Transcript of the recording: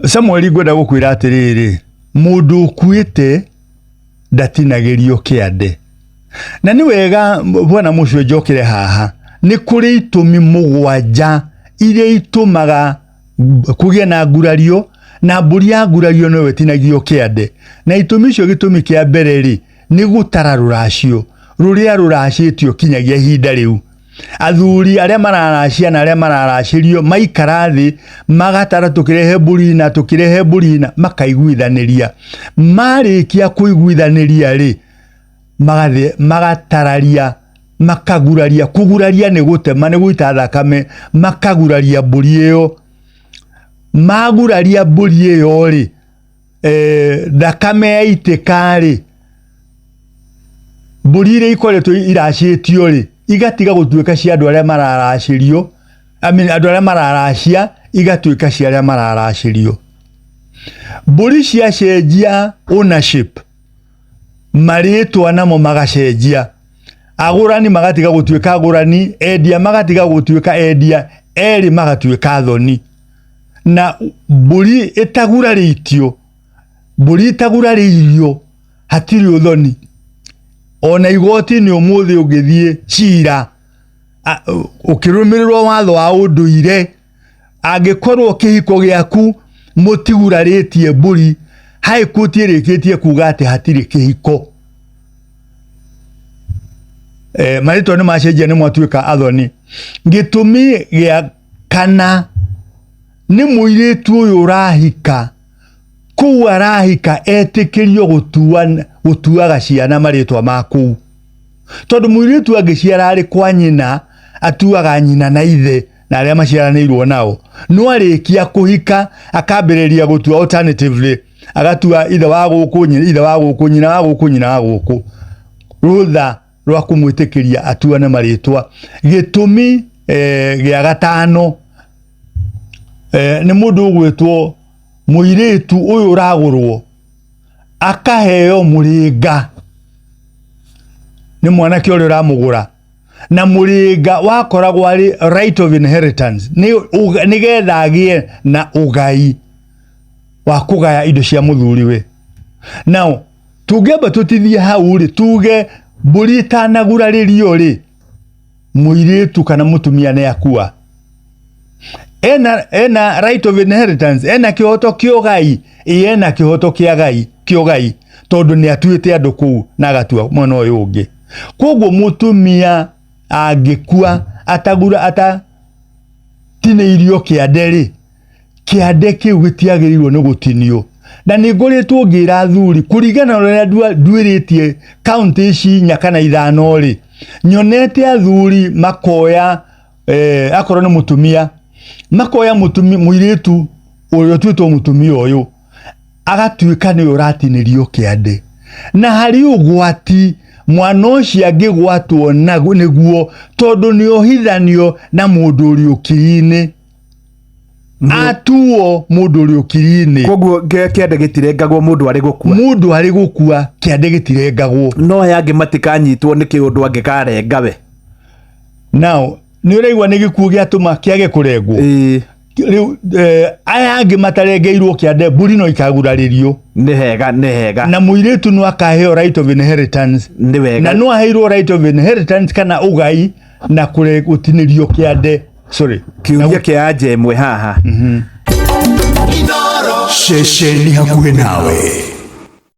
Samuel gwenda gukwira atiriri mundu ukuite ndatinagirio kiande na ni wega bwana mucwe jokire haha ni kuri itumi mugwanja ile itumaga kugia na ngurario na mburi ya ngurario no wetinagio kiande na itumi cio gitumi kia mbere ni gutara ruracio ruria ruracitio kinyagia ihinda riu athuri aria mararashia na aria mararashirio maikarathi magatara tukirehe burina makaiguithaniria marikia kuiguithaniria ri magatararia makaguraria kuguraria ni gutema ni guita thakame makaguraria mburi iyo maguraria mburi iyo ri thakame yaitika ri mburi ire ikoretwo iracitio ri igatiga gutuika cia andu aria mararashirio andu aria mararashia igatuika cia aria mararashirio mburi cia cenjia ownership maritwa namo magacenjia agurani magatiga gutuika agurani endia magatiga gutuika endia eri magatuika thoni na mburi itaguraritio mburi itaguraririo hatiri uthoni ona igoti ni umuthi ungithie cira ukirumirirwo watho wa unduire angikorwo kihiko giaku mutiguraritie mburi hai kuti rikitie kuga ati hatiri kihiko marito ni macenjia ni mwatuika athoni gitumi gia kana ni muiritu uyu urahika ku arahika etikirio gutuaga ciana maritwa maku tondu muiritu angiciara ari kwa nyina atuaga nyina na ithe na aria maciaranirwo nao no arikia kuhika akambiriria gutua alternatively agatua ithe wa guku nyina wa guku rutha rwa kumwitikiria atua na maritwa gitumi gia gatano ni mundu ugwitwo muiritu uyu uragurwo akaheo muringa ni mwanake uri uramugura na muringa wakoragwo ari right of inheritance ni getha agie na ugai wa kugaya indo cia muthuriwe now tungeba tutithie hau ri tuge mburi tanaguraririo ri muiritu kana mutumia ne akua ena right of inheritance ena kihoto kiogai ena kihoto kiogai tondu ni atuite andu ku na gatua mwana uyu ungi koguo mutumia angikua atagura tineirio kiande kiu gitiagirirwo ni gutinio na ni ngoritwo ngira thuri kurigana na ndwiritie county ici nyakana ithano ri nyonete athuri makoya akorwo ni mutumia makoya muiritu uyo twitwo mutumia uyu agatuika ni uratinirio kiande na hari ugwati mwana ucio angigwatwo niguo tondu ni ohithanio na mundu uri ukiri-ini atuo mundu uri ukiri-ini koguo kiande gitirengagwo mundu ari gukua kiande gitirengagwo no yangi matikanyitwo ni kiundu angikarengawe now ni uraigwa ni gikuo giatuma kiage kurengwo aya angi matarengeirwo kiande mburi no ikaguraririo ni hega na muiritu no akaheo right of inheritance ni wega na no ahirwo right of inheritance kana ugai na kure gutinirio kiande kiuria kia Jemwe haha Shesheni hakuhe nawe.